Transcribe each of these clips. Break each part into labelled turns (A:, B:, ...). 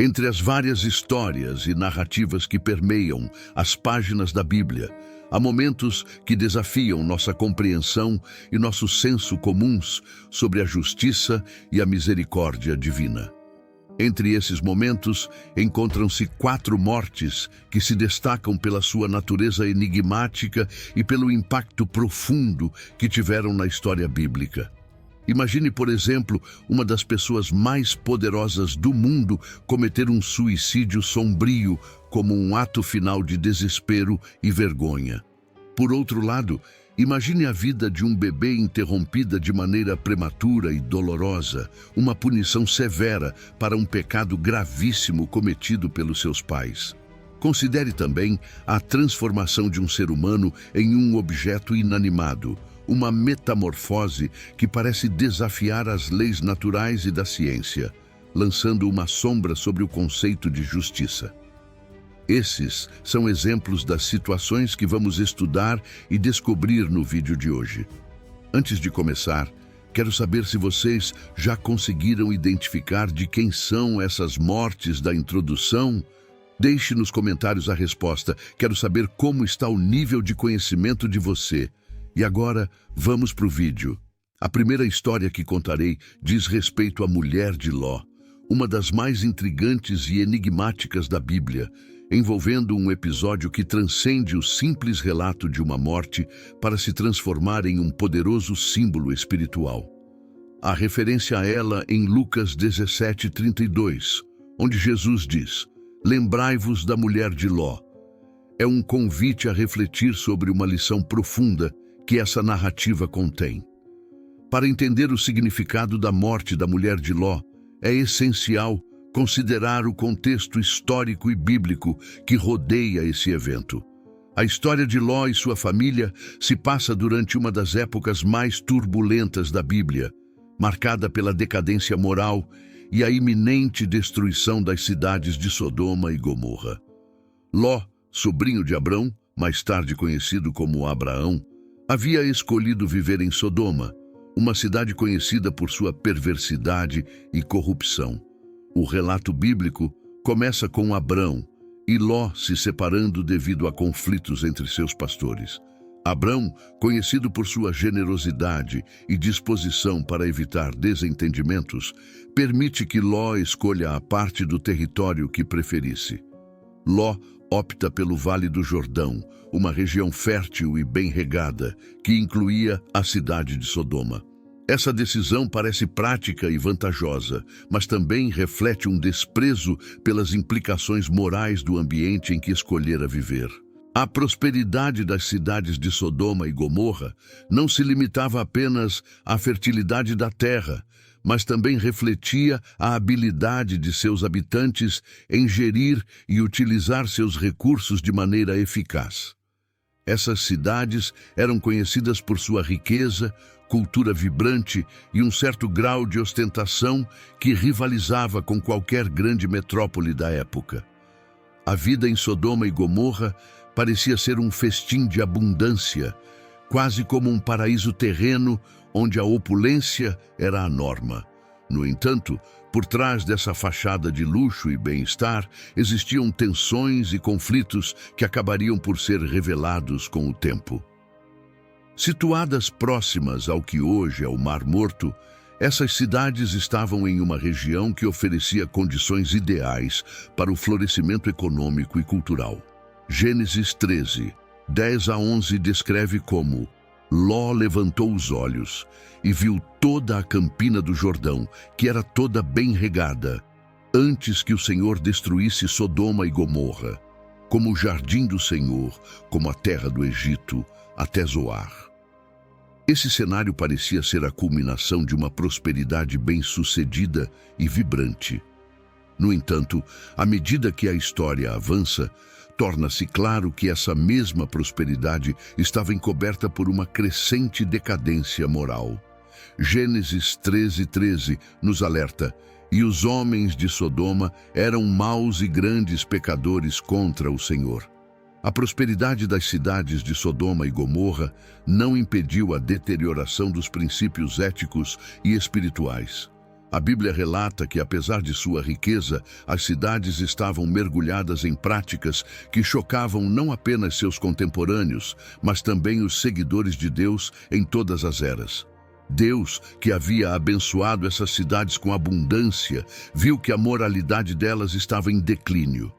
A: Entre as várias histórias e narrativas que permeiam as páginas da Bíblia, há momentos que desafiam nossa compreensão e nosso senso comuns sobre a justiça e a misericórdia divina. Entre esses momentos, encontram-se 4 mortes que se destacam pela sua natureza enigmática e pelo impacto profundo que tiveram na história bíblica. Imagine, por exemplo, uma das pessoas mais poderosas do mundo cometer um suicídio sombrio como um ato final de desespero e vergonha. Por outro lado, imagine a vida de um bebê interrompida de maneira prematura e dolorosa, uma punição severa para um pecado gravíssimo cometido pelos seus pais. Considere também a transformação de um ser humano em um objeto inanimado, uma metamorfose que parece desafiar as leis naturais e da ciência, lançando uma sombra sobre o conceito de justiça. Esses são exemplos das situações que vamos estudar e descobrir no vídeo de hoje. Antes de começar, quero saber se vocês já conseguiram identificar de quem são essas mortes da introdução. Deixe nos comentários a resposta. Quero saber como está o nível de conhecimento de você. E agora, vamos para o vídeo. A primeira história que contarei diz respeito à mulher de Ló, uma das mais intrigantes e enigmáticas da Bíblia, envolvendo um episódio que transcende o simples relato de uma morte para se transformar em um poderoso símbolo espiritual. Há referência a ela em Lucas 17:32, onde Jesus diz: "Lembrai-vos da mulher de Ló." É um convite a refletir sobre uma lição profunda que essa narrativa contém. Para entender o significado da morte da mulher de Ló, é essencial considerar o contexto histórico e bíblico que rodeia esse evento. A história de Ló e sua família se passa durante uma das épocas mais turbulentas da Bíblia, marcada pela decadência moral e a iminente destruição das cidades de Sodoma e Gomorra. Ló, sobrinho de Abrão, mais tarde conhecido como Abraão, havia escolhido viver em Sodoma, uma cidade conhecida por sua perversidade e corrupção. O relato bíblico começa com Abrão e Ló se separando devido a conflitos entre seus pastores. Abrão, conhecido por sua generosidade e disposição para evitar desentendimentos, permite que Ló escolha a parte do território que preferisse. Ló opta pelo Vale do Jordão, uma região fértil e bem regada, que incluía a cidade de Sodoma. Essa decisão parece prática e vantajosa, mas também reflete um desprezo pelas implicações morais do ambiente em que escolhera viver. A prosperidade das cidades de Sodoma e Gomorra não se limitava apenas à fertilidade da terra, mas também refletia a habilidade de seus habitantes em gerir e utilizar seus recursos de maneira eficaz. Essas cidades eram conhecidas por sua riqueza, cultura vibrante e um certo grau de ostentação que rivalizava com qualquer grande metrópole da época. A vida em Sodoma e Gomorra parecia ser um festim de abundância, quase como um paraíso terreno onde a opulência era a norma. No entanto, por trás dessa fachada de luxo e bem-estar, existiam tensões e conflitos que acabariam por ser revelados com o tempo. Situadas próximas ao que hoje é o Mar Morto, essas cidades estavam em uma região que oferecia condições ideais para o florescimento econômico e cultural. Gênesis 13, 10-11 descreve como Ló levantou os olhos e viu toda a campina do Jordão, que era toda bem regada, antes que o Senhor destruísse Sodoma e Gomorra, como o jardim do Senhor, como a terra do Egito, até Zoar. Esse cenário parecia ser a culminação de uma prosperidade bem-sucedida e vibrante. No entanto, à medida que a história avança, torna-se claro que essa mesma prosperidade estava encoberta por uma crescente decadência moral. Gênesis 13:13 nos alerta: "E os homens de Sodoma eram maus e grandes pecadores contra o Senhor." A prosperidade das cidades de Sodoma e Gomorra não impediu a deterioração dos princípios éticos e espirituais. A Bíblia relata que, apesar de sua riqueza, as cidades estavam mergulhadas em práticas que chocavam não apenas seus contemporâneos, mas também os seguidores de Deus em todas as eras. Deus, que havia abençoado essas cidades com abundância, viu que a moralidade delas estava em declínio.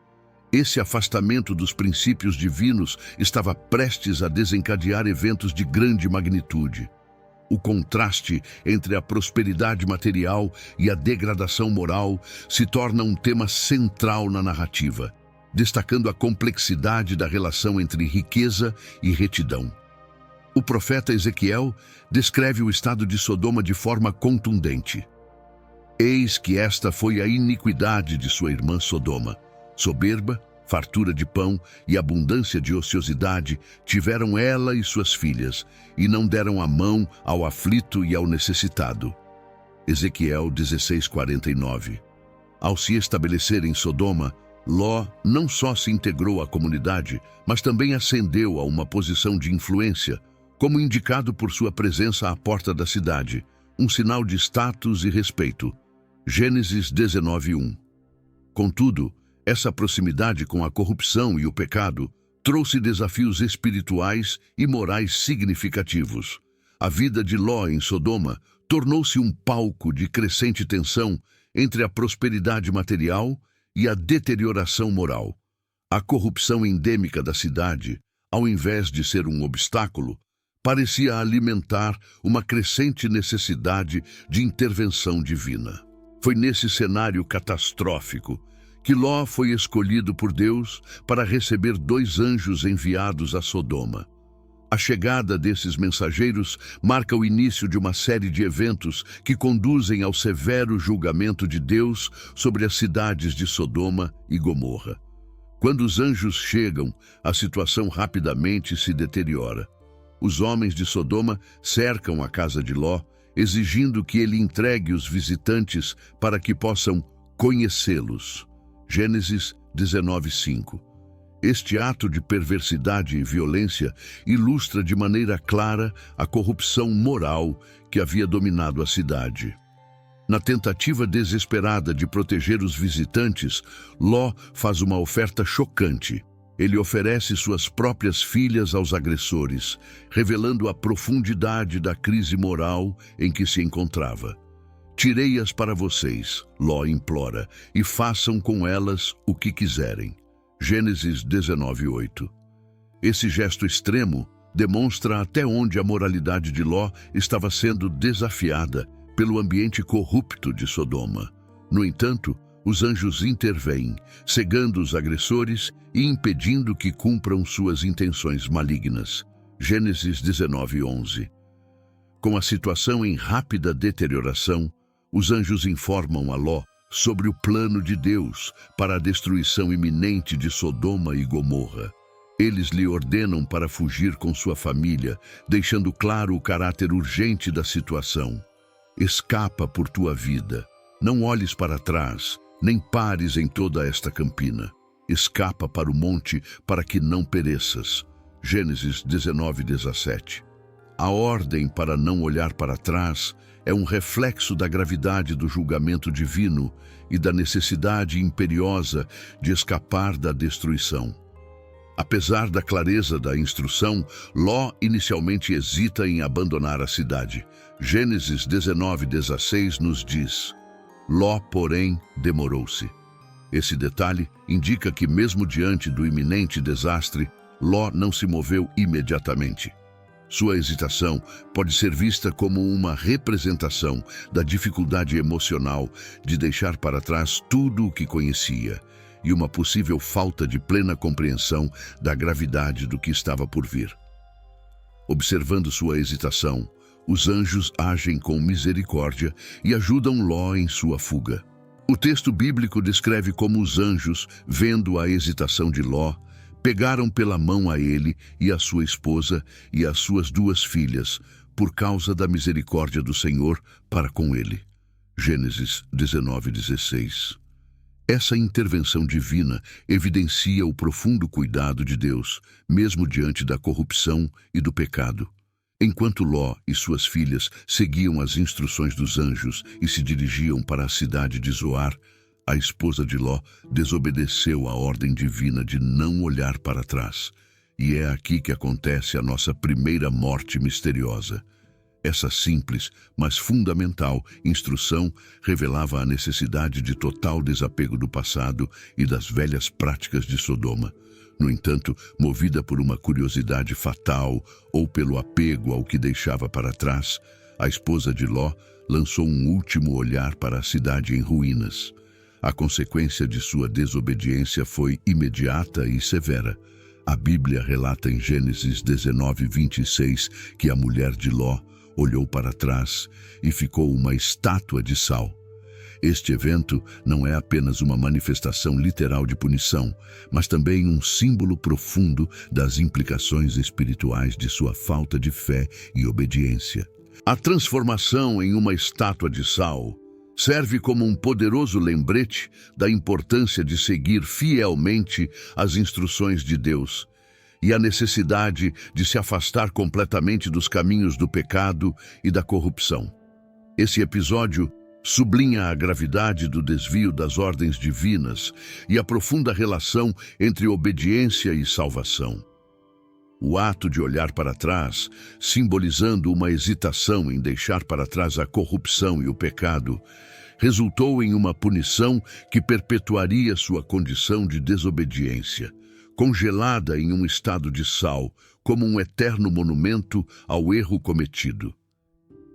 A: Esse afastamento dos princípios divinos estava prestes a desencadear eventos de grande magnitude. O contraste entre a prosperidade material e a degradação moral se torna um tema central na narrativa, destacando a complexidade da relação entre riqueza e retidão. O profeta Ezequiel descreve o estado de Sodoma de forma contundente. Eis que esta foi a iniquidade de sua irmã Sodoma. Soberba, fartura de pão e abundância de ociosidade tiveram ela e suas filhas, e não deram a mão ao aflito e ao necessitado. Ezequiel 16:49. Ao se estabelecer em Sodoma, Ló não só se integrou à comunidade, mas também ascendeu a uma posição de influência, como indicado por sua presença à porta da cidade, um sinal de status e respeito. Gênesis 19:1. Contudo, essa proximidade com a corrupção e o pecado trouxe desafios espirituais e morais significativos. A vida de Ló em Sodoma tornou-se um palco de crescente tensão entre a prosperidade material e a deterioração moral. A corrupção endêmica da cidade, ao invés de ser um obstáculo, parecia alimentar uma crescente necessidade de intervenção divina. Foi nesse cenário catastrófico que Ló foi escolhido por Deus para receber 2 anjos enviados a Sodoma. A chegada desses mensageiros marca o início de uma série de eventos que conduzem ao severo julgamento de Deus sobre as cidades de Sodoma e Gomorra. Quando os anjos chegam, a situação rapidamente se deteriora. Os homens de Sodoma cercam a casa de Ló, exigindo que ele entregue os visitantes para que possam conhecê-los. Gênesis 19:5. Este ato de perversidade e violência ilustra de maneira clara a corrupção moral que havia dominado a cidade. Na tentativa desesperada de proteger os visitantes, Ló faz uma oferta chocante. Ele oferece suas próprias filhas aos agressores, revelando a profundidade da crise moral em que se encontrava. Tirei-as para vocês, Ló implora, e façam com elas o que quiserem. Gênesis 19:8. Esse gesto extremo demonstra até onde a moralidade de Ló estava sendo desafiada pelo ambiente corrupto de Sodoma. No entanto, os anjos intervêm, cegando os agressores e impedindo que cumpram suas intenções malignas. Gênesis 19:11. Com a situação em rápida deterioração, os anjos informam a Ló sobre o plano de Deus para a destruição iminente de Sodoma e Gomorra. Eles lhe ordenam para fugir com sua família, deixando claro o caráter urgente da situação. Escapa por tua vida. Não olhes para trás, nem pares em toda esta campina. Escapa para o monte para que não pereças. Gênesis 19:17. A ordem para não olhar para trás é um reflexo da gravidade do julgamento divino e da necessidade imperiosa de escapar da destruição. Apesar da clareza da instrução, Ló inicialmente hesita em abandonar a cidade. Gênesis 19:16 nos diz: Ló, porém, demorou-se. Esse detalhe indica que, mesmo diante do iminente desastre, Ló não se moveu imediatamente. Sua hesitação pode ser vista como uma representação da dificuldade emocional de deixar para trás tudo o que conhecia e uma possível falta de plena compreensão da gravidade do que estava por vir. Observando sua hesitação, os anjos agem com misericórdia e ajudam Ló em sua fuga. O texto bíblico descreve como os anjos, vendo a hesitação de Ló, pegaram pela mão a ele e a sua esposa e as suas 2 filhas, por causa da misericórdia do Senhor para com ele. Gênesis 19:16. Essa intervenção divina evidencia o profundo cuidado de Deus, mesmo diante da corrupção e do pecado. Enquanto Ló e suas filhas seguiam as instruções dos anjos e se dirigiam para a cidade de Zoar, a esposa de Ló desobedeceu à ordem divina de não olhar para trás. E é aqui que acontece a nossa primeira morte misteriosa. Essa simples, mas fundamental instrução revelava a necessidade de total desapego do passado e das velhas práticas de Sodoma. No entanto, movida por uma curiosidade fatal ou pelo apego ao que deixava para trás, a esposa de Ló lançou um último olhar para a cidade em ruínas. A consequência de sua desobediência foi imediata e severa. A Bíblia relata em Gênesis 19:26 que a mulher de Ló olhou para trás e ficou uma estátua de sal. Este evento não é apenas uma manifestação literal de punição, mas também um símbolo profundo das implicações espirituais de sua falta de fé e obediência. A transformação em uma estátua de sal serve como um poderoso lembrete da importância de seguir fielmente as instruções de Deus e a necessidade de se afastar completamente dos caminhos do pecado e da corrupção. Esse episódio sublinha a gravidade do desvio das ordens divinas e a profunda relação entre obediência e salvação. O ato de olhar para trás, simbolizando uma hesitação em deixar para trás a corrupção e o pecado, resultou em uma punição que perpetuaria sua condição de desobediência, congelada em um estado de sal, como um eterno monumento ao erro cometido.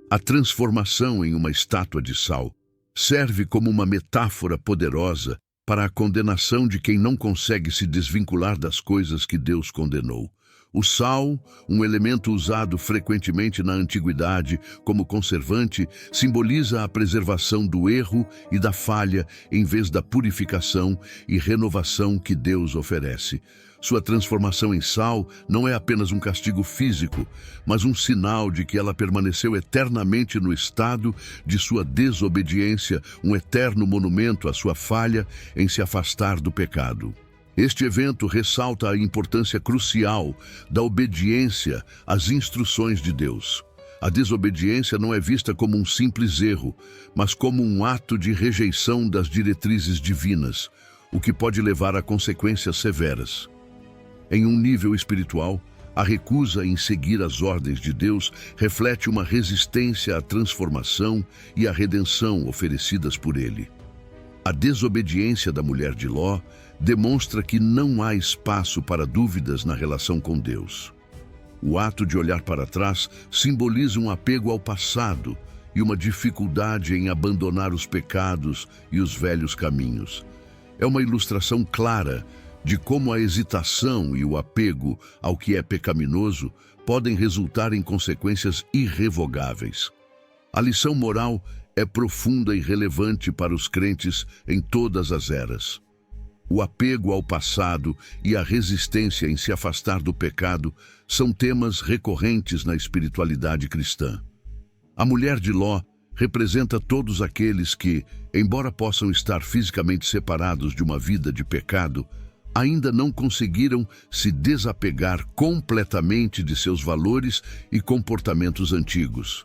A: A transformação em uma estátua de sal serve como uma metáfora poderosa para a condenação de quem não consegue se desvincular das coisas que Deus condenou. O sal, um elemento usado frequentemente na antiguidade como conservante, simboliza a preservação do erro e da falha em vez da purificação e renovação que Deus oferece. Sua transformação em sal não é apenas um castigo físico, mas um sinal de que ela permaneceu eternamente no estado de sua desobediência, um eterno monumento à sua falha em se afastar do pecado. Este evento ressalta a importância crucial da obediência às instruções de Deus. A desobediência não é vista como um simples erro, mas como um ato de rejeição das diretrizes divinas, o que pode levar a consequências severas. Em um nível espiritual, a recusa em seguir as ordens de Deus reflete uma resistência à transformação e à redenção oferecidas por Ele. A desobediência da mulher de Ló demonstra que não há espaço para dúvidas na relação com Deus. O ato de olhar para trás simboliza um apego ao passado e uma dificuldade em abandonar os pecados e os velhos caminhos. É uma ilustração clara de como a hesitação e o apego ao que é pecaminoso podem resultar em consequências irrevogáveis. A lição moral é profunda e relevante para os crentes em todas as eras. O apego ao passado e a resistência em se afastar do pecado são temas recorrentes na espiritualidade cristã. A mulher de Ló representa todos aqueles que, embora possam estar fisicamente separados de uma vida de pecado, ainda não conseguiram se desapegar completamente de seus valores e comportamentos antigos.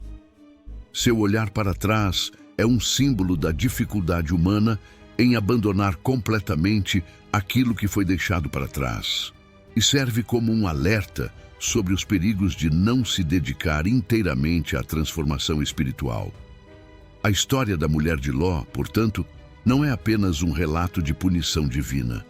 A: Seu olhar para trás é um símbolo da dificuldade humana em abandonar completamente aquilo que foi deixado para trás, e serve como um alerta sobre os perigos de não se dedicar inteiramente à transformação espiritual. A história da mulher de Ló, portanto, não é apenas um relato de punição divina,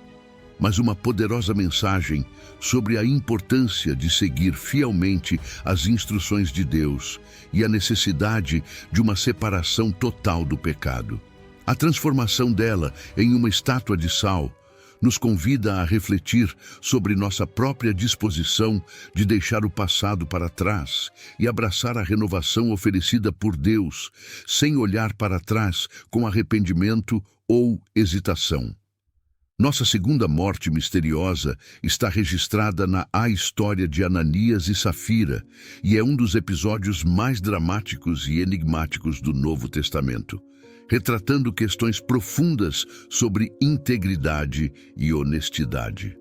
A: mas uma poderosa mensagem sobre a importância de seguir fielmente as instruções de Deus e a necessidade de uma separação total do pecado. A transformação dela em uma estátua de sal nos convida a refletir sobre nossa própria disposição de deixar o passado para trás e abraçar a renovação oferecida por Deus, sem olhar para trás com arrependimento ou hesitação. Nossa segunda morte misteriosa está registrada na A História de Ananias e Safira e é um dos episódios mais dramáticos e enigmáticos do Novo Testamento, retratando questões profundas sobre integridade e honestidade.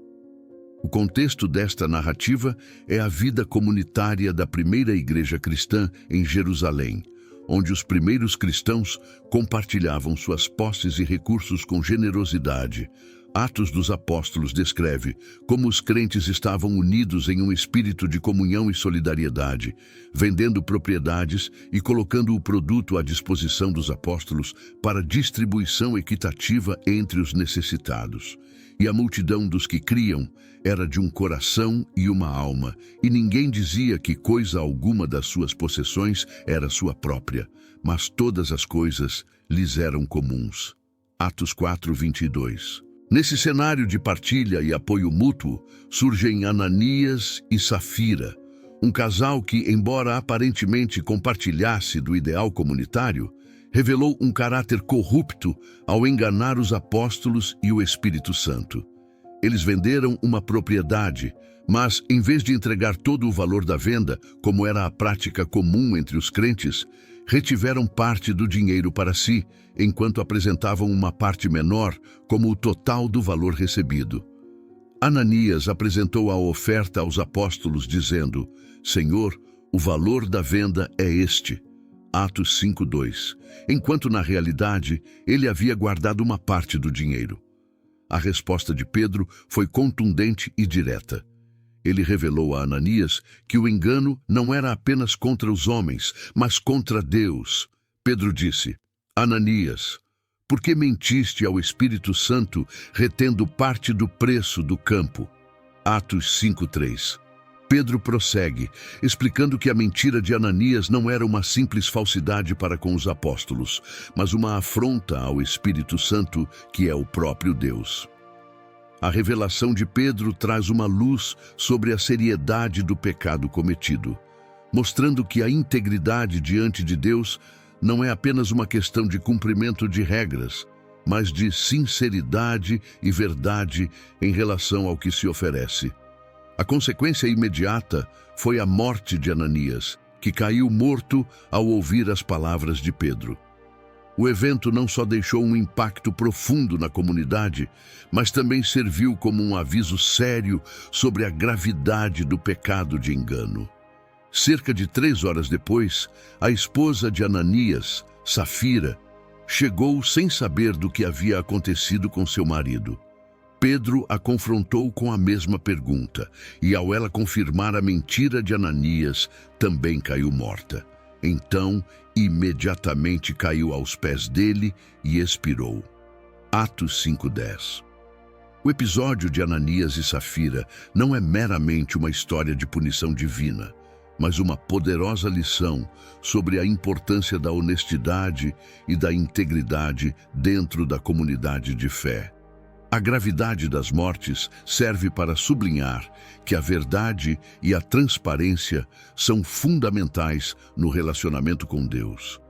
A: O contexto desta narrativa é a vida comunitária da primeira igreja cristã em Jerusalém, onde os primeiros cristãos compartilhavam suas posses e recursos com generosidade. Atos dos Apóstolos descreve como os crentes estavam unidos em um espírito de comunhão e solidariedade, vendendo propriedades e colocando o produto à disposição dos apóstolos para distribuição equitativa entre os necessitados. E a multidão dos que criam era de um coração e uma alma, e ninguém dizia que coisa alguma das suas possessões era sua própria, mas todas as coisas lhes eram comuns. Atos 4:22. Nesse cenário de partilha e apoio mútuo, surgem Ananias e Safira, um casal que, embora aparentemente compartilhasse do ideal comunitário, revelou um caráter corrupto ao enganar os apóstolos e o Espírito Santo. Eles venderam uma propriedade, mas, em vez de entregar todo o valor da venda, como era a prática comum entre os crentes, retiveram parte do dinheiro para si, enquanto apresentavam uma parte menor como o total do valor recebido. Ananias apresentou a oferta aos apóstolos dizendo: Senhor, o valor da venda é este. Atos 5:2, enquanto na realidade ele havia guardado uma parte do dinheiro. A resposta de Pedro foi contundente e direta. Ele revelou a Ananias que o engano não era apenas contra os homens, mas contra Deus. Pedro disse: Ananias, por que mentiste ao Espírito Santo retendo parte do preço do campo? Atos 5:3. Pedro prossegue, explicando que a mentira de Ananias não era uma simples falsidade para com os apóstolos, mas uma afronta ao Espírito Santo, que é o próprio Deus. A revelação de Pedro traz uma luz sobre a seriedade do pecado cometido, mostrando que a integridade diante de Deus não é apenas uma questão de cumprimento de regras, mas de sinceridade e verdade em relação ao que se oferece. A consequência imediata foi a morte de Ananias, que caiu morto ao ouvir as palavras de Pedro. O evento não só deixou um impacto profundo na comunidade, mas também serviu como um aviso sério sobre a gravidade do pecado de engano. Cerca de 3 horas depois, a esposa de Ananias, Safira, chegou sem saber do que havia acontecido com seu marido. Pedro a confrontou com a mesma pergunta, e ao ela confirmar a mentira de Ananias, também caiu morta. Então, imediatamente caiu aos pés dele e expirou. Atos 5:10. O episódio de Ananias e Safira não é meramente uma história de punição divina, mas uma poderosa lição sobre a importância da honestidade e da integridade dentro da comunidade de fé. A gravidade das mortes serve para sublinhar que a verdade e a transparência são fundamentais no relacionamento com Deus.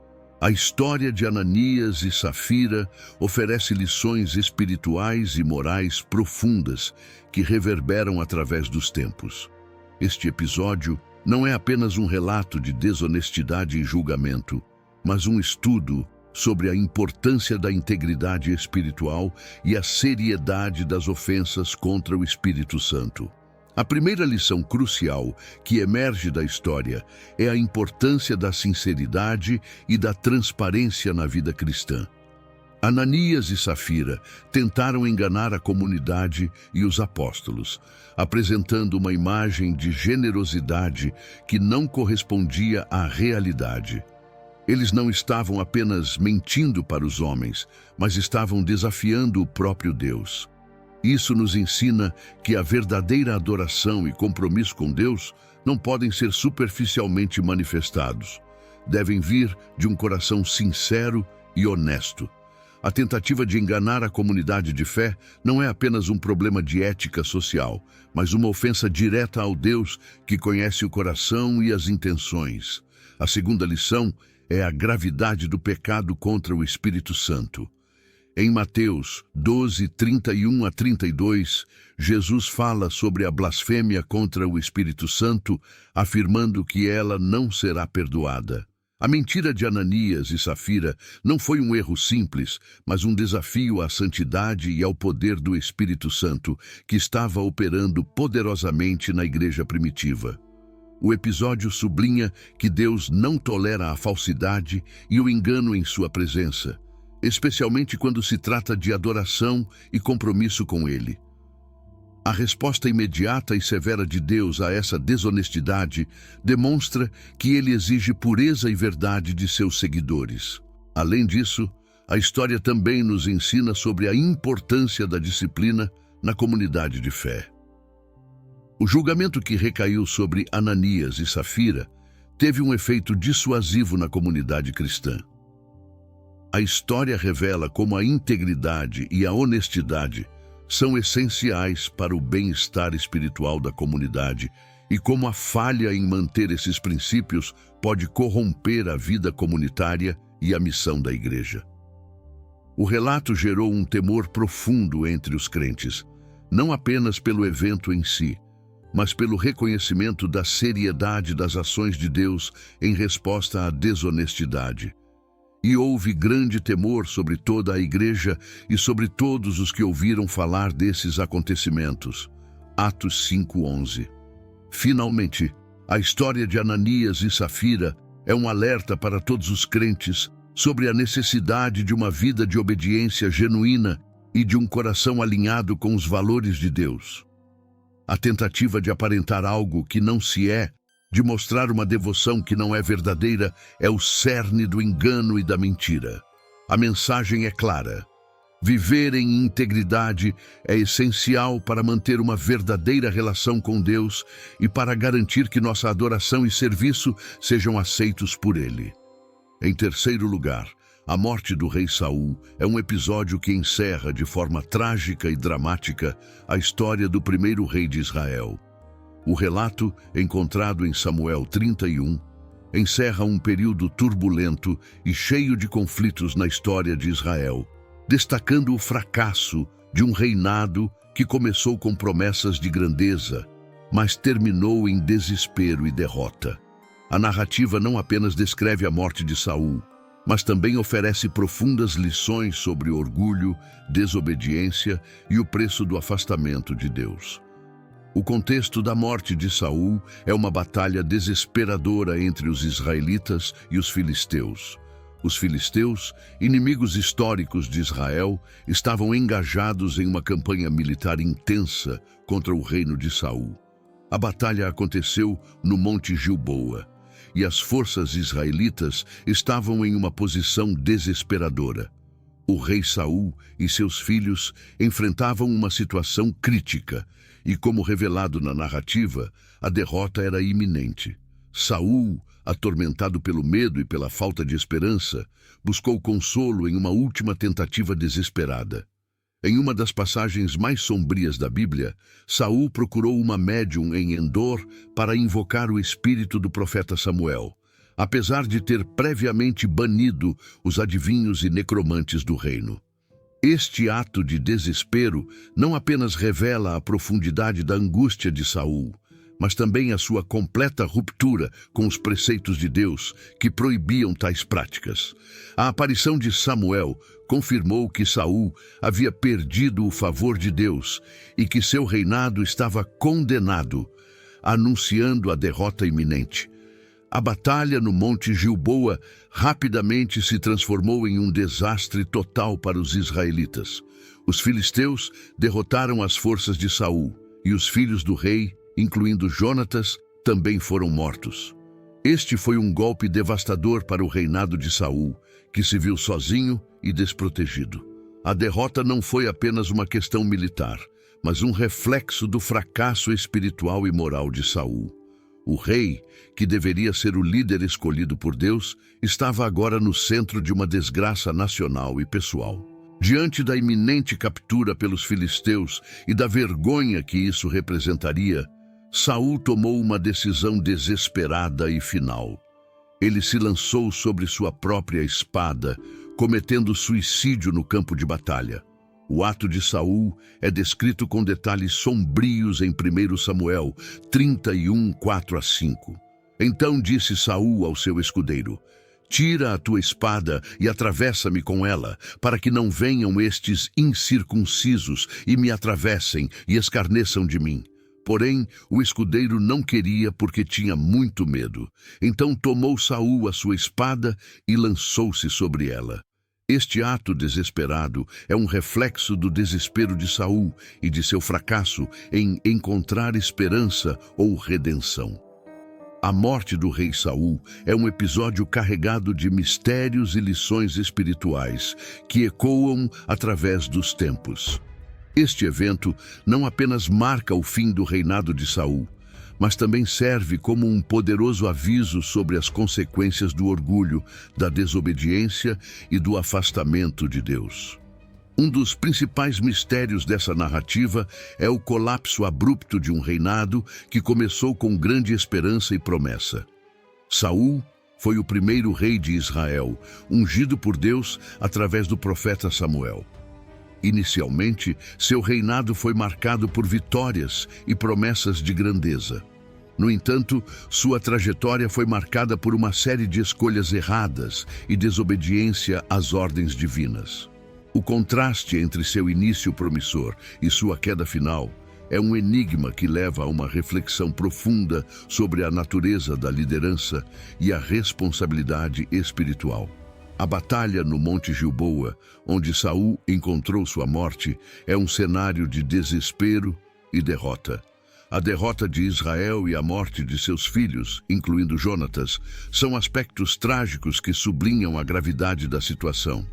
A: A história de Ananias e Safira oferece lições espirituais e morais profundas que reverberam através dos tempos. Este episódio não é apenas um relato de desonestidade e julgamento, mas um estudo sobre a importância da integridade espiritual e a seriedade das ofensas contra o Espírito Santo. A primeira lição crucial que emerge da história é a importância da sinceridade e da transparência na vida cristã. Ananias e Safira tentaram enganar a comunidade e os apóstolos, apresentando uma imagem de generosidade que não correspondia à realidade. Eles não estavam apenas mentindo para os homens, mas estavam desafiando o próprio Deus. Isso nos ensina que a verdadeira adoração e compromisso com Deus não podem ser superficialmente manifestados. Devem vir de um coração sincero e honesto. A tentativa de enganar a comunidade de fé não é apenas um problema de ética social, mas uma ofensa direta ao Deus que conhece o coração e as intenções. A segunda lição é a gravidade do pecado contra o Espírito Santo. Em Mateus 12:31-32, Jesus fala sobre a blasfêmia contra o Espírito Santo, afirmando que ela não será perdoada. A mentira de Ananias e Safira não foi um erro simples, mas um desafio à santidade e ao poder do Espírito Santo, que estava operando poderosamente na igreja primitiva. O episódio sublinha que Deus não tolera a falsidade e o engano em sua presença, especialmente quando se trata de adoração e compromisso com Ele. A resposta imediata e severa de Deus a essa desonestidade demonstra que Ele exige pureza e verdade de seus seguidores. Além disso, a história também nos ensina sobre a importância da disciplina na comunidade de fé. O julgamento que recaiu sobre Ananias e Safira teve um efeito dissuasivo na comunidade cristã. A história revela como a integridade e a honestidade são essenciais para o bem-estar espiritual da comunidade e como a falha em manter esses princípios pode corromper a vida comunitária e a missão da igreja. O relato gerou um temor profundo entre os crentes, não apenas pelo evento em si, mas pelo reconhecimento da seriedade das ações de Deus em resposta à desonestidade. E houve grande temor sobre toda a igreja e sobre todos os que ouviram falar desses acontecimentos. Atos 5:11. Finalmente, a história de Ananias e Safira é um alerta para todos os crentes sobre a necessidade de uma vida de obediência genuína e de um coração alinhado com os valores de Deus. A tentativa de aparentar algo que não se é, de mostrar uma devoção que não é verdadeira, é o cerne do engano e da mentira. A mensagem é clara. Viver em integridade é essencial para manter uma verdadeira relação com Deus e para garantir que nossa adoração e serviço sejam aceitos por Ele. Em terceiro lugar, a morte do rei Saul é um episódio que encerra de forma trágica e dramática a história do primeiro rei de Israel. O relato, encontrado em Samuel 31, encerra um período turbulento e cheio de conflitos na história de Israel, destacando o fracasso de um reinado que começou com promessas de grandeza, mas terminou em desespero e derrota. A narrativa não apenas descreve a morte de Saul, mas também oferece profundas lições sobre orgulho, desobediência e o preço do afastamento de Deus. O contexto da morte de Saul é uma batalha desesperadora entre os israelitas e os filisteus. Os filisteus, inimigos históricos de Israel, estavam engajados em uma campanha militar intensa contra o reino de Saul. A batalha aconteceu no Monte Gilboa, e as forças israelitas estavam em uma posição desesperadora. O rei Saul e seus filhos enfrentavam uma situação crítica, e como revelado na narrativa, a derrota era iminente. Saul, atormentado pelo medo e pela falta de esperança, buscou consolo em uma última tentativa desesperada. Em uma das passagens mais sombrias da Bíblia, Saul procurou uma médium em Endor para invocar o espírito do profeta Samuel, apesar de ter previamente banido os adivinhos e necromantes do reino. Este ato de desespero não apenas revela a profundidade da angústia de Saul, mas também a sua completa ruptura com os preceitos de Deus que proibiam tais práticas. A aparição de Samuel confirmou que Saul havia perdido o favor de Deus e que seu reinado estava condenado, anunciando a derrota iminente. A batalha no Monte Gilboa rapidamente se transformou em um desastre total para os israelitas. Os filisteus derrotaram as forças de Saul e os filhos do rei, incluindo Jonatas, também foram mortos. Este foi um golpe devastador para o reinado de Saul, que se viu sozinho e desprotegido. A derrota não foi apenas uma questão militar, mas um reflexo do fracasso espiritual e moral de Saul. O rei, que deveria ser o líder escolhido por Deus, estava agora no centro de uma desgraça nacional e pessoal. Diante da iminente captura pelos filisteus e da vergonha que isso representaria, Saul tomou uma decisão desesperada e final. Ele se lançou sobre sua própria espada, cometendo suicídio no campo de batalha. O ato de Saul é descrito com detalhes sombrios em 1 Samuel 31, 4-5. Então disse Saul ao seu escudeiro: Tira a tua espada e atravessa-me com ela, para que não venham estes incircuncisos e me atravessem e escarneçam de mim. Porém, o escudeiro não queria porque tinha muito medo. Então tomou Saul a sua espada e lançou-se sobre ela. Este ato desesperado é um reflexo do desespero de Saul e de seu fracasso em encontrar esperança ou redenção. A morte do rei Saul é um episódio carregado de mistérios e lições espirituais que ecoam através dos tempos. Este evento não apenas marca o fim do reinado de Saul, mas também serve como um poderoso aviso sobre as consequências do orgulho, da desobediência e do afastamento de Deus. Um dos principais mistérios dessa narrativa é o colapso abrupto de um reinado que começou com grande esperança e promessa. Saul foi o primeiro rei de Israel, ungido por Deus através do profeta Samuel. Inicialmente, seu reinado foi marcado por vitórias e promessas de grandeza. No entanto, sua trajetória foi marcada por uma série de escolhas erradas e desobediência às ordens divinas. O contraste entre seu início promissor e sua queda final é um enigma que leva a uma reflexão profunda sobre a natureza da liderança e a responsabilidade espiritual. A batalha no Monte Gilboa, onde Saul encontrou sua morte, é um cenário de desespero e derrota. A derrota de Israel e a morte de seus filhos, incluindo Jonatas, são aspectos trágicos que sublinham a gravidade da situação.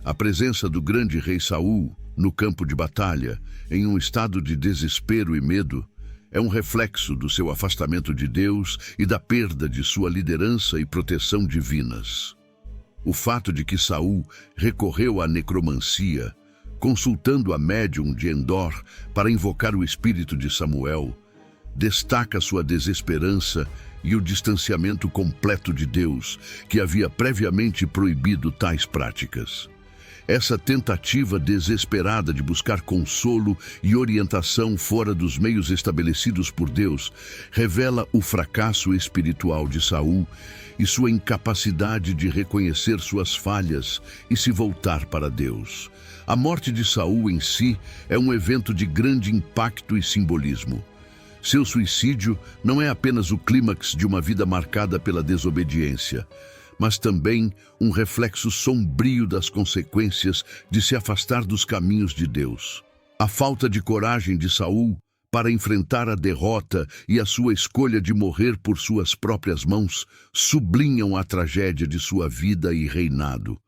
A: A presença do grande rei Saul no campo de batalha, em um estado de desespero e medo, é um reflexo do seu afastamento de Deus e da perda de sua liderança e proteção divinas. O fato de que Saul recorreu à necromancia, consultando a médium de Endor para invocar o espírito de Samuel, destaca sua desesperança e o distanciamento completo de Deus, que havia previamente proibido tais práticas. Essa tentativa desesperada de buscar consolo e orientação fora dos meios estabelecidos por Deus revela o fracasso espiritual de Saul e sua incapacidade de reconhecer suas falhas e se voltar para Deus. A morte de Saul em si é um evento de grande impacto e simbolismo. Seu suicídio não é apenas o clímax de uma vida marcada pela desobediência, mas também um reflexo sombrio das consequências de se afastar dos caminhos de Deus. A falta de coragem de Saul para enfrentar a derrota e a sua escolha de morrer por suas próprias mãos sublinham a tragédia de sua vida e reinado.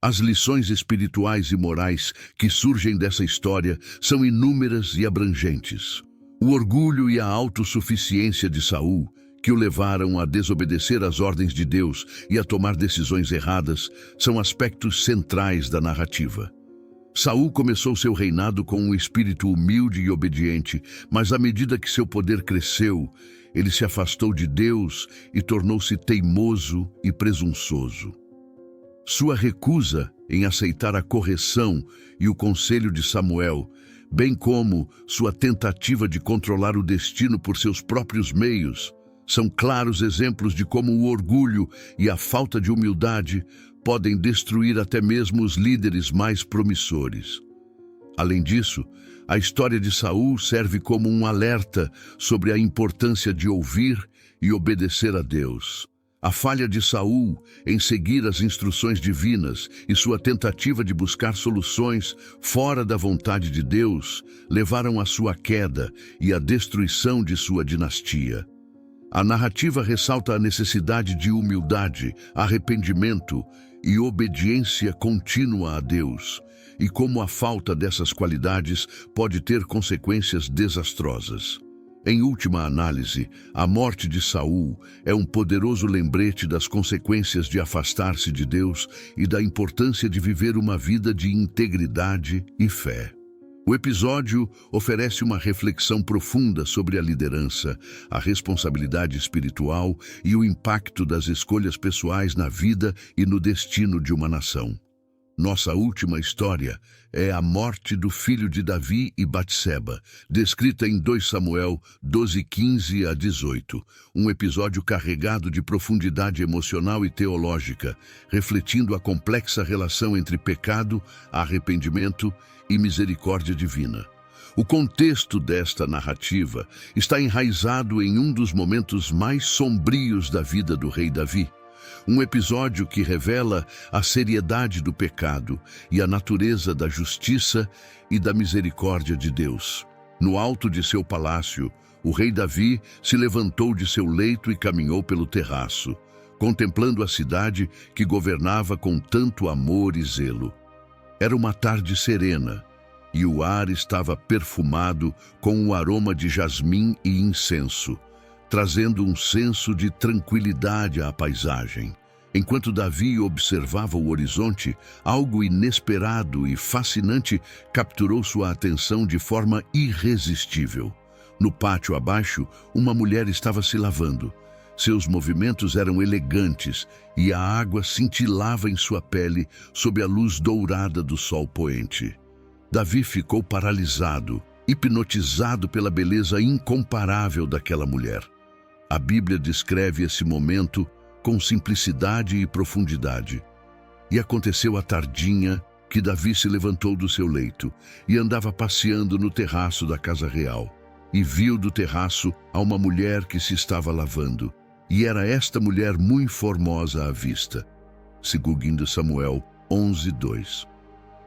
A: As lições espirituais e morais que surgem dessa história são inúmeras e abrangentes. O orgulho e a autossuficiência de Saul, que o levaram a desobedecer às ordens de Deus e a tomar decisões erradas, são aspectos centrais da narrativa. Saul começou seu reinado com um espírito humilde e obediente, mas à medida que seu poder cresceu, ele se afastou de Deus e tornou-se teimoso e presunçoso. Sua recusa em aceitar a correção e o conselho de Samuel, bem como sua tentativa de controlar o destino por seus próprios meios, são claros exemplos de como o orgulho e a falta de humildade podem destruir até mesmo os líderes mais promissores. Além disso, a história de Saul serve como um alerta sobre a importância de ouvir e obedecer a Deus. A falha de Saul em seguir as instruções divinas e sua tentativa de buscar soluções fora da vontade de Deus levaram à sua queda e à destruição de sua dinastia. A narrativa ressalta a necessidade de humildade, arrependimento e obediência contínua a Deus, e como a falta dessas qualidades pode ter consequências desastrosas. Em última análise, a morte de Saul é um poderoso lembrete das consequências de afastar-se de Deus e da importância de viver uma vida de integridade e fé. O episódio oferece uma reflexão profunda sobre a liderança, a responsabilidade espiritual e o impacto das escolhas pessoais na vida e no destino de uma nação. Nossa última história é a morte do filho de Davi e Batseba, descrita em 2 Samuel 12:15-18, um episódio carregado de profundidade emocional e teológica, refletindo a complexa relação entre pecado, arrependimento e misericórdia divina. O contexto desta narrativa está enraizado em um dos momentos mais sombrios da vida do rei Davi. Um episódio que revela a seriedade do pecado e a natureza da justiça e da misericórdia de Deus. No alto de seu palácio, o rei Davi se levantou de seu leito e caminhou pelo terraço, contemplando a cidade que governava com tanto amor e zelo. Era uma tarde serena, e o ar estava perfumado com o aroma de jasmim e incenso, trazendo um senso de tranquilidade à paisagem. Enquanto Davi observava o horizonte, algo inesperado e fascinante capturou sua atenção de forma irresistível. No pátio abaixo, uma mulher estava se lavando. Seus movimentos eram elegantes e a água cintilava em sua pele sob a luz dourada do sol poente. Davi ficou paralisado, hipnotizado pela beleza incomparável daquela mulher. A Bíblia descreve esse momento com simplicidade e profundidade. E aconteceu à tardinha que Davi se levantou do seu leito e andava passeando no terraço da casa real. E viu do terraço a uma mulher que se estava lavando. E era esta mulher muito formosa à vista. Segundo Samuel 11:2.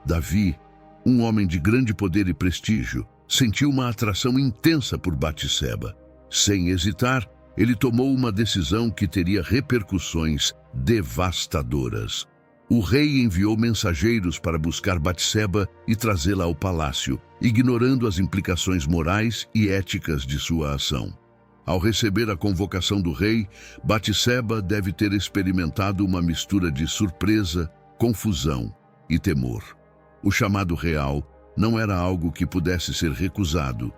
A: Davi, um homem de grande poder e prestígio, sentiu uma atração intensa por Batseba. Sem hesitar, ele tomou uma decisão que teria repercussões devastadoras. O rei enviou mensageiros para buscar Batseba e trazê-la ao palácio, ignorando as implicações morais e éticas de sua ação. Ao receber a convocação do rei, Batseba deve ter experimentado uma mistura de surpresa, confusão e temor. O chamado real não era algo que pudesse ser recusado,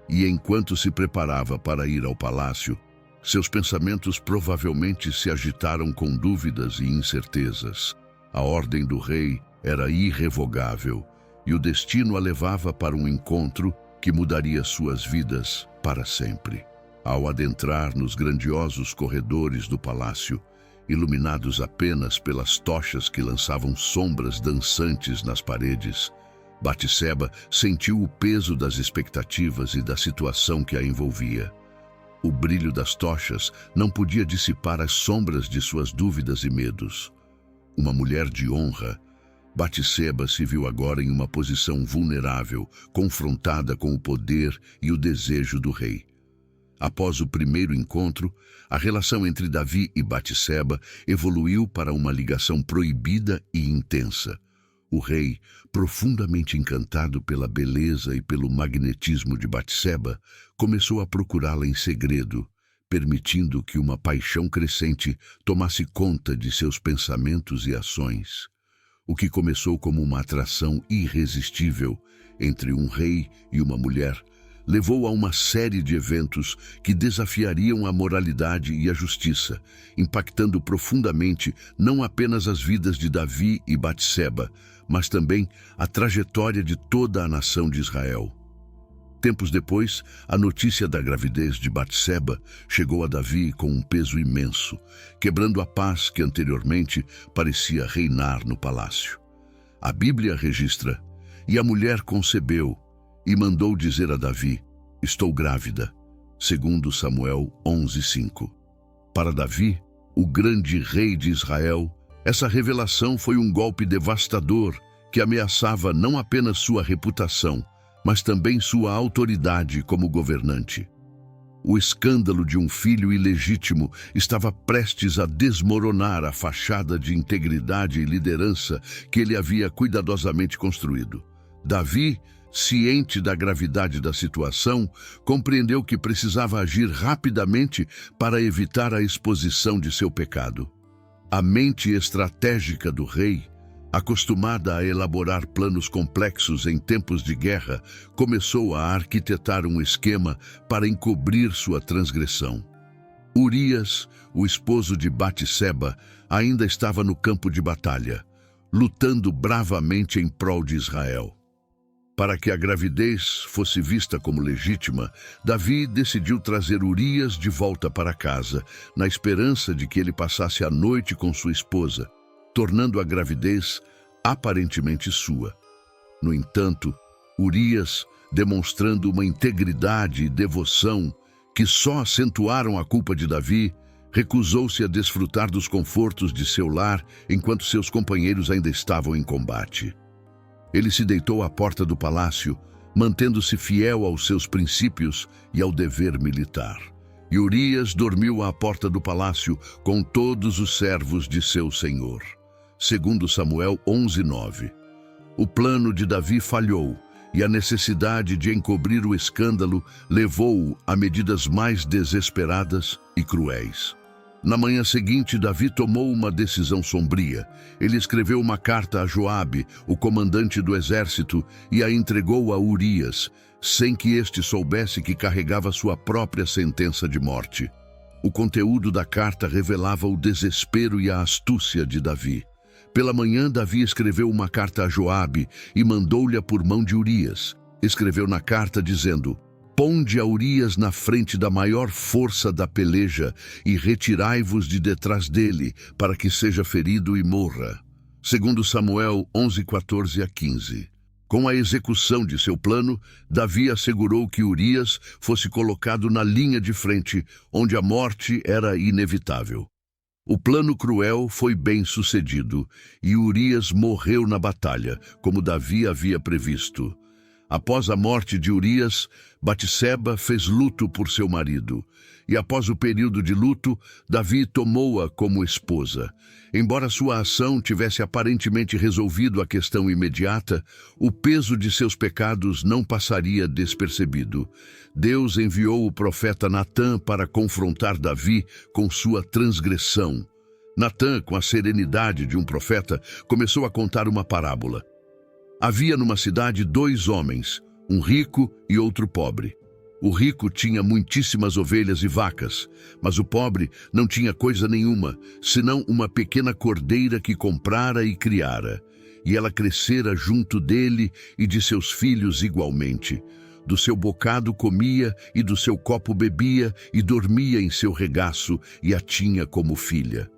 A: e enquanto se preparava para ir ao palácio, seus pensamentos provavelmente se agitaram com dúvidas e incertezas. A ordem do rei era irrevogável, e o destino a levava para um encontro que mudaria suas vidas para sempre. Ao adentrar nos grandiosos corredores do palácio, iluminados apenas pelas tochas que lançavam sombras dançantes nas paredes, Batseba sentiu o peso das expectativas e da situação que a envolvia. O brilho das tochas não podia dissipar as sombras de suas dúvidas e medos. Uma mulher de honra, Batseba se viu agora em uma posição vulnerável, confrontada com o poder e o desejo do rei. Após o primeiro encontro, a relação entre Davi e Batseba evoluiu para uma ligação proibida e intensa. O rei, profundamente encantado pela beleza e pelo magnetismo de Batseba, começou a procurá-la em segredo, permitindo que uma paixão crescente tomasse conta de seus pensamentos e ações. O que começou como uma atração irresistível entre um rei e uma mulher levou a uma série de eventos que desafiariam a moralidade e a justiça, impactando profundamente não apenas as vidas de Davi e Batseba, mas também a trajetória de toda a nação de Israel. Tempos depois, a notícia da gravidez de Batseba chegou a Davi com um peso imenso, quebrando a paz que anteriormente parecia reinar no palácio. A Bíblia registra: "E a mulher concebeu, e mandou dizer a Davi: estou grávida", segundo Samuel 11:5. Para Davi, o grande rei de Israel, essa revelação foi um golpe devastador que ameaçava não apenas sua reputação, mas também sua autoridade como governante. O escândalo de um filho ilegítimo estava prestes a desmoronar a fachada de integridade e liderança que ele havia cuidadosamente construído. Davi, ciente da gravidade da situação, compreendeu que precisava agir rapidamente para evitar a exposição de seu pecado. A mente estratégica do rei, acostumada a elaborar planos complexos em tempos de guerra, começou a arquitetar um esquema para encobrir sua transgressão. Urias, o esposo de Batseba, ainda estava no campo de batalha, lutando bravamente em prol de Israel. Para que a gravidez fosse vista como legítima, Davi decidiu trazer Urias de volta para casa, na esperança de que ele passasse a noite com sua esposa, tornando a gravidez aparentemente sua. No entanto, Urias, demonstrando uma integridade e devoção que só acentuaram a culpa de Davi, recusou-se a desfrutar dos confortos de seu lar enquanto seus companheiros ainda estavam em combate. Ele se deitou à porta do palácio, mantendo-se fiel aos seus princípios e ao dever militar. E Urias dormiu à porta do palácio com todos os servos de seu senhor. Segundo Samuel 11:9. O plano de Davi falhou, e a necessidade de encobrir o escândalo levou-o a medidas mais desesperadas e cruéis. Na manhã seguinte, Davi tomou uma decisão sombria. Ele escreveu uma carta a Joabe, o comandante do exército, e a entregou a Urias, sem que este soubesse que carregava sua própria sentença de morte. O conteúdo da carta revelava o desespero e a astúcia de Davi. Pela manhã, Davi escreveu uma carta a Joabe e mandou-lhe por mão de Urias. Escreveu na carta dizendo: "Ponde a Urias na frente da maior força da peleja e retirai-vos de detrás dele, para que seja ferido e morra." Segundo Samuel 11:14-15. Com a execução de seu plano, Davi assegurou que Urias fosse colocado na linha de frente, onde a morte era inevitável. O plano cruel foi bem sucedido, e Urias morreu na batalha, como Davi havia previsto. Após a morte de Urias, Batseba fez luto por seu marido, e após o período de luto, Davi tomou-a como esposa. Embora sua ação tivesse aparentemente resolvido a questão imediata, o peso de seus pecados não passaria despercebido. Deus enviou o profeta Natã para confrontar Davi com sua transgressão. Natã, com a serenidade de um profeta, começou a contar uma parábola. Havia numa cidade 2 homens, um rico e outro pobre. O rico tinha muitíssimas ovelhas e vacas, mas o pobre não tinha coisa nenhuma, senão uma pequena cordeira que comprara e criara. E ela crescera junto dele e de seus filhos igualmente. Do seu bocado comia e do seu copo bebia e dormia em seu regaço e a tinha como filha.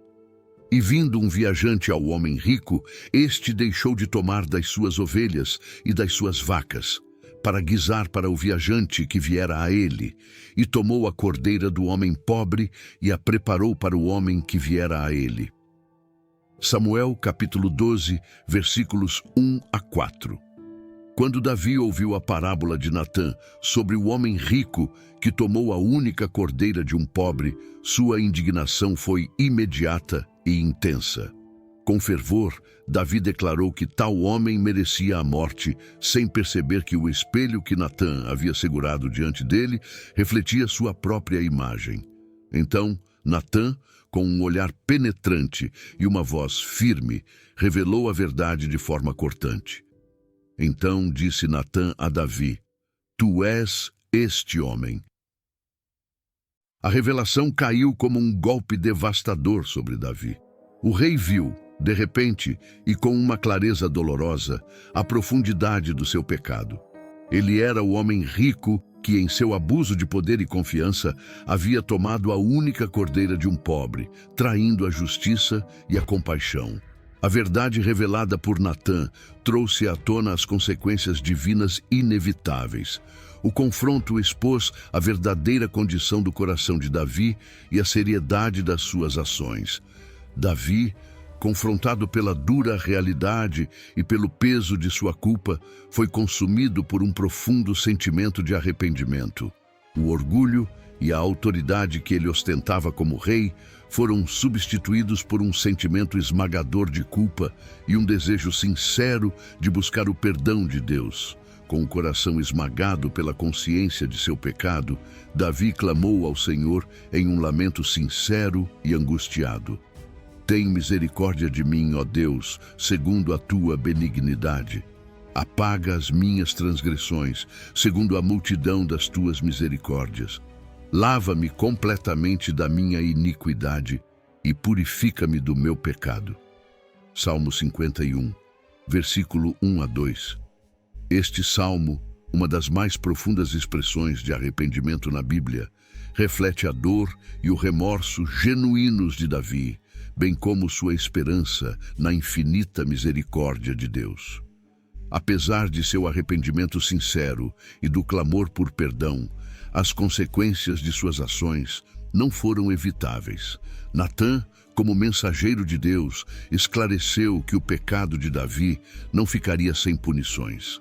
A: E vindo um viajante ao homem rico, este deixou de tomar das suas ovelhas e das suas vacas, para guisar para o viajante que viera a ele, e tomou a cordeira do homem pobre e a preparou para o homem que viera a ele. Samuel capítulo 12, versículos 1-4. Quando Davi ouviu a parábola de Natã sobre o homem rico que tomou a única cordeira de um pobre, sua indignação foi imediata e intensa. Com fervor, Davi declarou que tal homem merecia a morte, sem perceber que o espelho que Natã havia segurado diante dele refletia sua própria imagem. Então, Natã, com um olhar penetrante e uma voz firme, revelou a verdade de forma cortante. Então disse Natã a Davi: "Tu és este homem." A revelação caiu como um golpe devastador sobre Davi. O rei viu, de repente, e com uma clareza dolorosa, a profundidade do seu pecado. Ele era o homem rico que, em seu abuso de poder e confiança, havia tomado a única cordeira de um pobre, traindo a justiça e a compaixão. A verdade revelada por Natã trouxe à tona as consequências divinas inevitáveis. O confronto expôs a verdadeira condição do coração de Davi e a seriedade das suas ações. Davi, confrontado pela dura realidade e pelo peso de sua culpa, foi consumido por um profundo sentimento de arrependimento. O orgulho e a autoridade que ele ostentava como rei foram substituídos por um sentimento esmagador de culpa e um desejo sincero de buscar o perdão de Deus. Com o coração esmagado pela consciência de seu pecado, Davi clamou ao Senhor em um lamento sincero e angustiado. Tem misericórdia de mim, ó Deus, segundo a tua benignidade. Apaga as minhas transgressões, segundo a multidão das tuas misericórdias. Lava-me completamente da minha iniquidade e purifica-me do meu pecado. Salmo 51, versículo 1 a 2. Este salmo, uma das mais profundas expressões de arrependimento na Bíblia, reflete a dor e o remorso genuínos de Davi, bem como sua esperança na infinita misericórdia de Deus. Apesar de seu arrependimento sincero e do clamor por perdão, as consequências de suas ações não foram evitáveis. Natã, como mensageiro de Deus, esclareceu que o pecado de Davi não ficaria sem punições.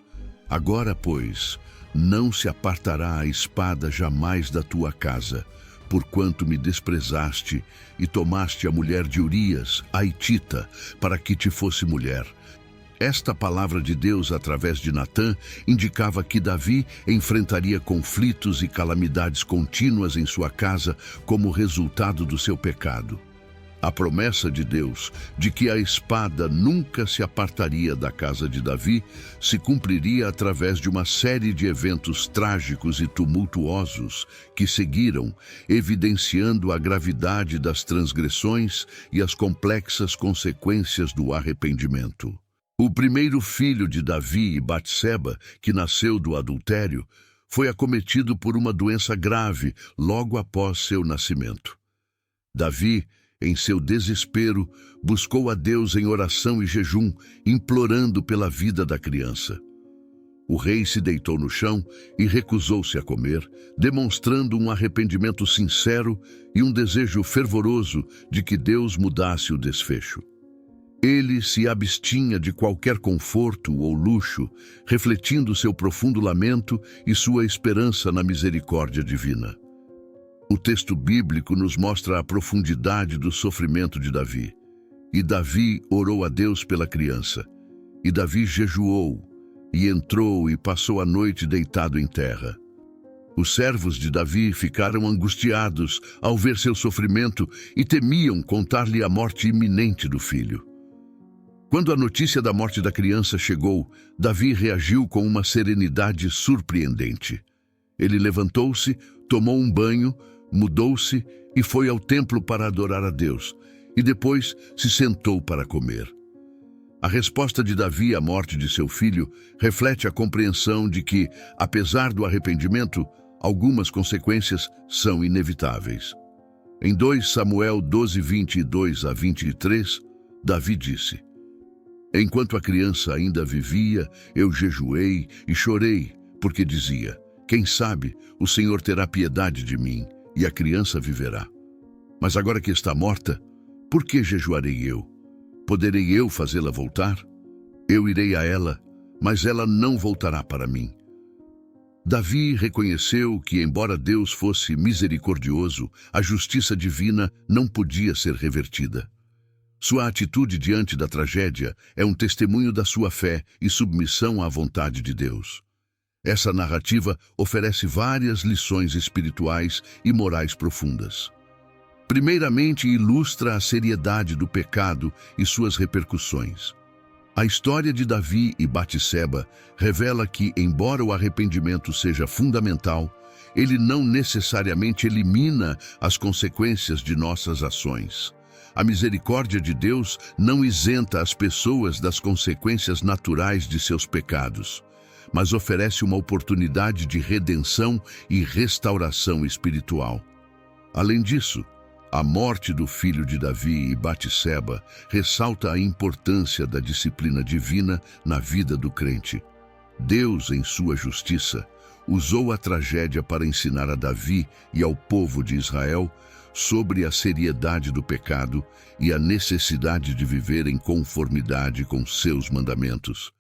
A: Agora, pois, não se apartará a espada jamais da tua casa, porquanto me desprezaste e tomaste a mulher de Urias, a hitita, para que te fosse mulher. Esta palavra de Deus, através de Natã, indicava que Davi enfrentaria conflitos e calamidades contínuas em sua casa como resultado do seu pecado. A promessa de Deus de que a espada nunca se apartaria da casa de Davi se cumpriria através de uma série de eventos trágicos e tumultuosos que seguiram, evidenciando a gravidade das transgressões e as complexas consequências do arrependimento. O primeiro filho de Davi e Batseba, que nasceu do adultério, foi acometido por uma doença grave logo após seu nascimento. Davi, em seu desespero, buscou a Deus em oração e jejum, implorando pela vida da criança. O rei se deitou no chão e recusou-se a comer, demonstrando um arrependimento sincero e um desejo fervoroso de que Deus mudasse o desfecho. Ele se abstinha de qualquer conforto ou luxo, refletindo seu profundo lamento e sua esperança na misericórdia divina. O texto bíblico nos mostra a profundidade do sofrimento de Davi. E Davi orou a Deus pela criança. E Davi jejuou, e entrou e passou a noite deitado em terra. Os servos de Davi ficaram angustiados ao ver seu sofrimento e temiam contar-lhe a morte iminente do filho. Quando a notícia da morte da criança chegou, Davi reagiu com uma serenidade surpreendente. Ele levantou-se, tomou um banho, mudou-se e foi ao templo para adorar a Deus, e depois se sentou para comer. A resposta de Davi à morte de seu filho reflete a compreensão de que, apesar do arrependimento, algumas consequências são inevitáveis. Em 2 Samuel 12, 22 a 23, Davi disse: Enquanto a criança ainda vivia, eu jejuei e chorei, porque dizia: Quem sabe, o Senhor terá piedade de mim, e a criança viverá. Mas agora que está morta, por que jejuarei eu? Poderei eu fazê-la voltar? Eu irei a ela, mas ela não voltará para mim. Davi reconheceu que, embora Deus fosse misericordioso, a justiça divina não podia ser revertida. Sua atitude diante da tragédia é um testemunho da sua fé e submissão à vontade de Deus. Essa narrativa oferece várias lições espirituais e morais profundas. Primeiramente, ilustra a seriedade do pecado e suas repercussões. A história de Davi e Batseba revela que, embora o arrependimento seja fundamental, ele não necessariamente elimina as consequências de nossas ações. A misericórdia de Deus não isenta as pessoas das consequências naturais de seus pecados, mas oferece uma oportunidade de redenção e restauração espiritual. Além disso, a morte do filho de Davi e Batseba ressalta a importância da disciplina divina na vida do crente. Deus, em sua justiça, usou a tragédia para ensinar a Davi e ao povo de Israel sobre a seriedade do pecado e a necessidade de viver em conformidade com seus mandamentos.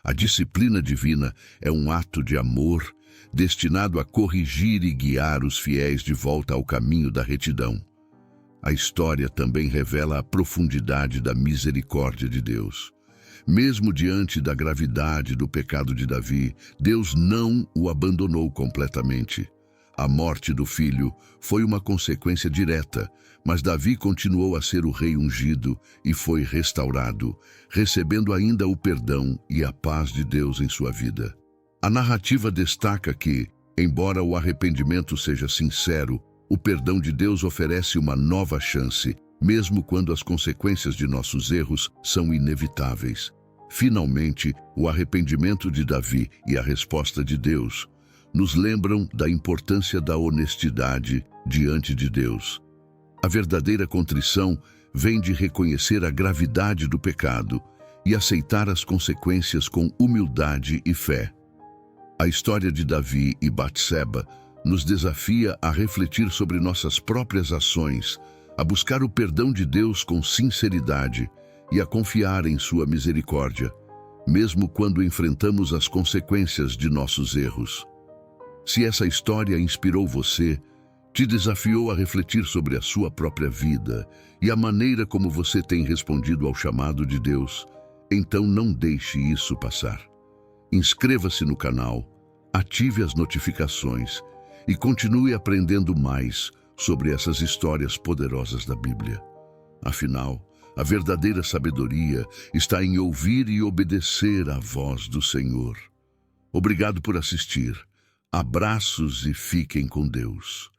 A: A disciplina divina é um ato de amor destinado a corrigir e guiar os fiéis de volta ao caminho da retidão. A história também revela a profundidade da misericórdia de Deus. Mesmo diante da gravidade do pecado de Davi, Deus não o abandonou completamente. A morte do filho foi uma consequência direta, mas Davi continuou a ser o rei ungido e foi restaurado, recebendo ainda o perdão e a paz de Deus em sua vida. A narrativa destaca que, embora o arrependimento seja sincero, o perdão de Deus oferece uma nova chance, mesmo quando as consequências de nossos erros são inevitáveis. Finalmente, o arrependimento de Davi e a resposta de Deus nos lembram da importância da honestidade diante de Deus. A verdadeira contrição vem de reconhecer a gravidade do pecado e aceitar as consequências com humildade e fé. A história de Davi e Batseba nos desafia a refletir sobre nossas próprias ações, a buscar o perdão de Deus com sinceridade e a confiar em sua misericórdia, mesmo quando enfrentamos as consequências de nossos erros. Se essa história inspirou você, te desafiou a refletir sobre a sua própria vida e a maneira como você tem respondido ao chamado de Deus, então não deixe isso passar. Inscreva-se no canal, ative as notificações e continue aprendendo mais sobre essas histórias poderosas da Bíblia. Afinal, a verdadeira sabedoria está em ouvir e obedecer à voz do Senhor. Obrigado por assistir. Abraços e fiquem com Deus.